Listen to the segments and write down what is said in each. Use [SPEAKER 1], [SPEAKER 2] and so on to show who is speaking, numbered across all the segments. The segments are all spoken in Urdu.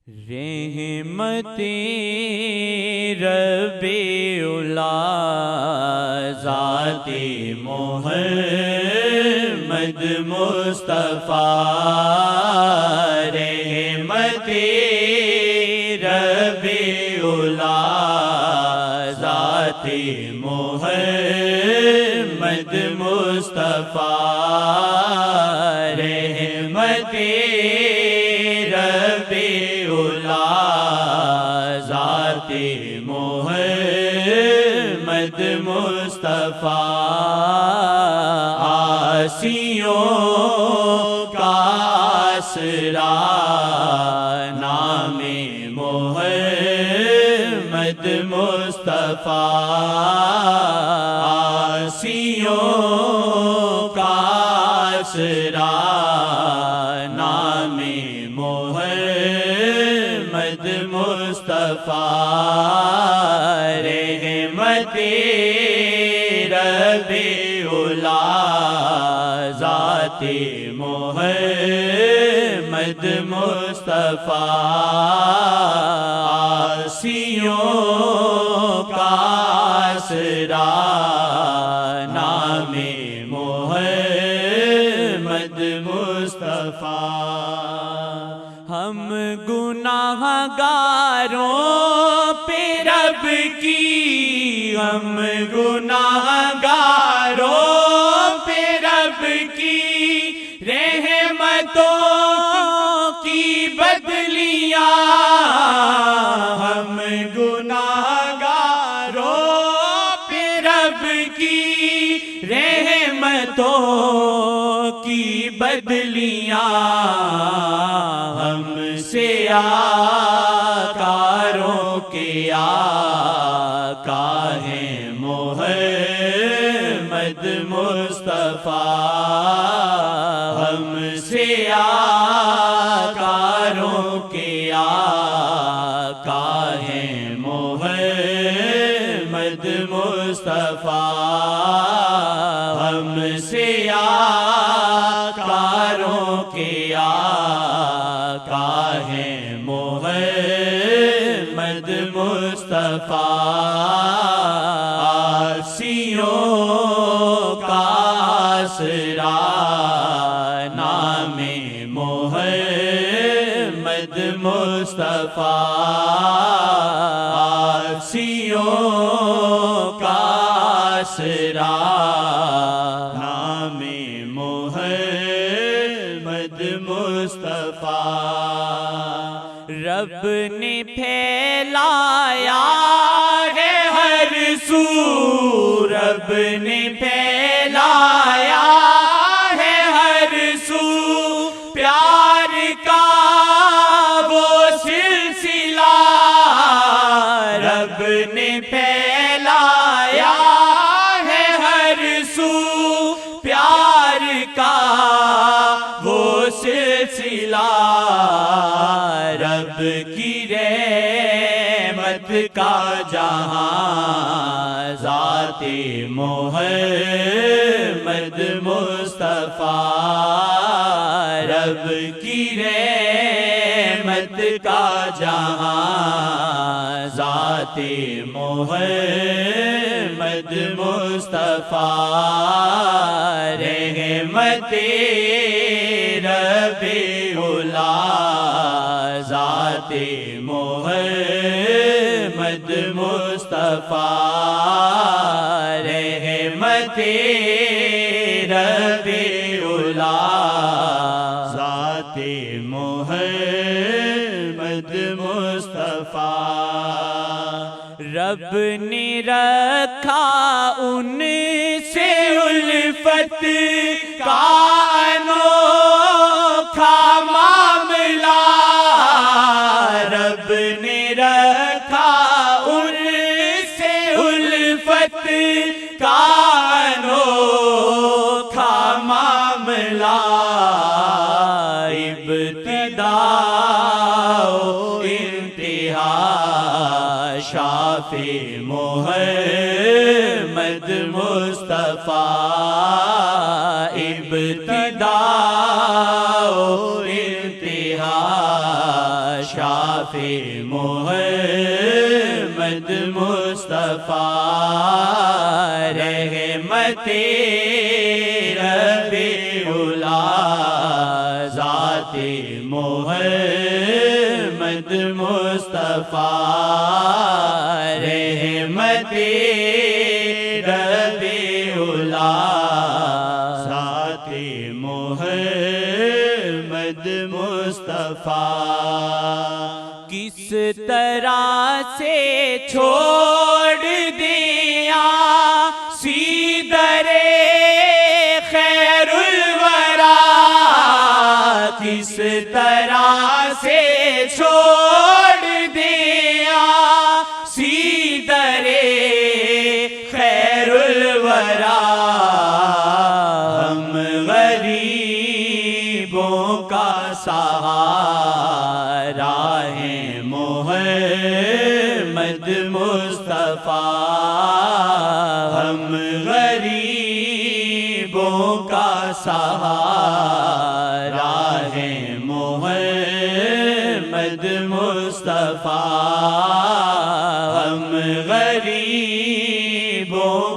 [SPEAKER 1] رحمت رب اولا ذات محمد مصطفیٰ رحمت رب اولا ذات محمد مصطفیٰ رحمت رب اولا ذات محمد مصطفیٰ آسیوں کا آسرا نام محمد مصطفیٰ آسیوں کا آسرا نام محمد مصطفیٰ رحمت رب اولا ذات محمد مصطفیٰ آسیوں کا آسرا نام محمد مصطفیٰ ہم گناہ گاروں پہ رب کی ہم گناہ گاروں پہ رب کی رحمتوں کی بدلیاں ہم گناہ گاروں پہ رب کی رحمتوں کی بدلیاں ہم سے آقاروں کے آقا ہیں محمد مصطفیٰ ہم سے آقاروں کے آقا ہیں محمد مصطفیٰ ہم سے آقاروں کے آقا ہیں محمد مصطفیٰ آسیوں کا آسرا نام محمد مصطفیٰ آسیوں کا آسرا نام محمد مصطفیٰ رب نے پھیلایا ہے ہر سو رب نے پھیلایا ہے ہر سو پیار کا وہ سلسلہ رب نے پھیلایا ہے ہر سو پیار کا وہ سلسلہ رب کی رحمت کا جہاں ذات محمد مصطفیٰ رب کی رحمت کا جہاں ذات محمد مصطفیٰ رحمت رب اولا ذات محمد مصطفیٰ رحمت رب اولا ذات محمد مصطفیٰ رب نے رکھا ان سے الفت کا انوکھا معاملہ رب نے رکھا ان سے الفت کا انوکھا معاملہ ابتدا و انتہا شافع محمد مصطفیٰ ابتدا و انتہا شافع محمد مصطفیٰ رحمت رب اولا ذات محمد مصطفیٰ رحمت رب اولا ذات محمد مصطفیٰ کس طرح سے چھوڑ دیا سیدر خیر الورا کس طرح سے چھوڑ دیا سیدر خیر الورا ہم غریبوں کا سہارا ہیں محمد مصطفیٰ ہم غریبوں کا سہارا ہیں محمد مصطفیٰ ہم غریبوں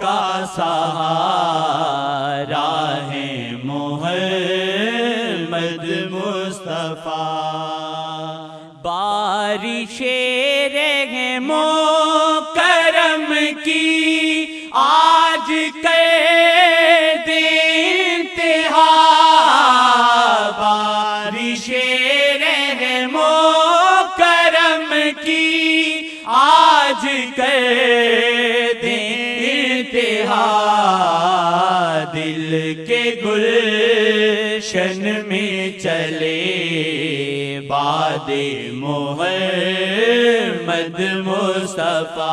[SPEAKER 1] کا سہارا ہیں محمد مصطفیٰ بارش رحم و کرم کی آج کر دے انتہا بارش رحم و کرم کی آج کر دے انتہا دل کے گلشن میں چلے باد محمد مصطفیٰ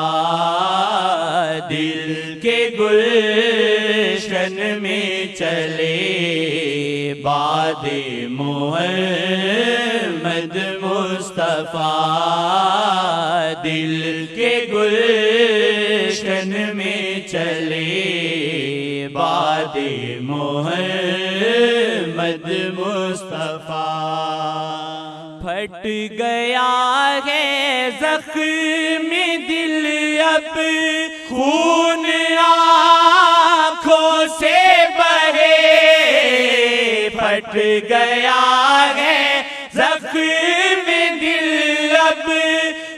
[SPEAKER 1] دل کے گلشن میں چلے باد محمد مصطفیٰ دل کے گلشن میں چلے باد محمد مصطفیٰ پھٹ گیا ہے زخم دل اب خون آنکھوں سے بہے پھٹ گیا ہے زخم دل اب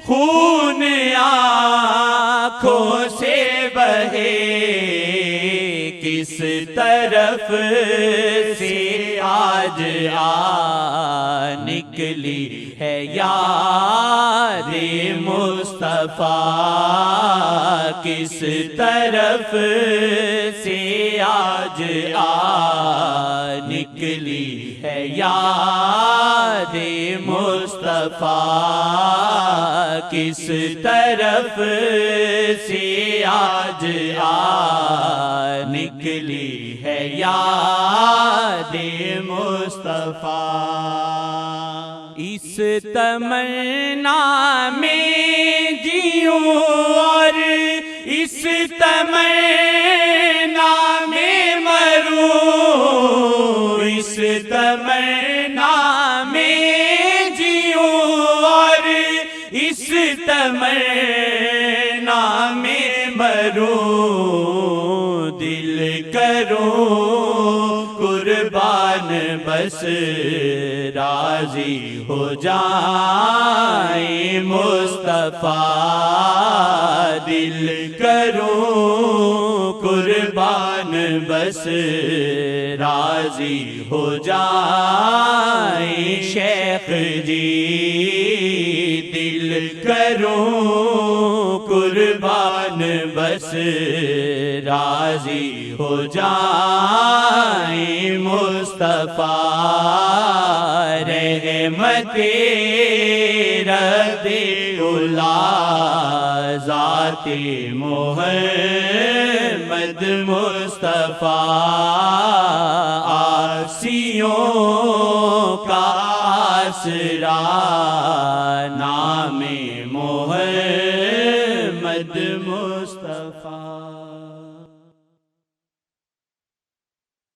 [SPEAKER 1] خون آنکھوں سے بہے کس طرف سے آج نکلی ہے یاد مصطفیٰ کس طرف سے آج نکلی ہے یاد مصطفیٰ کس طرف سے آج نکلی ہے یاد مصطفیٰ اس تمنا میں جیوں اور اس تمنا میں مروں اس تمنا میں جیوں اور اس تمنا میں مروں دل کروں قربان بس راضی ہو جائیں مصطفیٰ دل کروں قربان بس راضی ہو جائیں شیخ جی دل کروں قربان بس راضی ہو جائیں مصطفیٰ رحمت رب اولا ذات محمد مصطفیٰ آسیوں کا آسرا نام محمد مصطفیٰ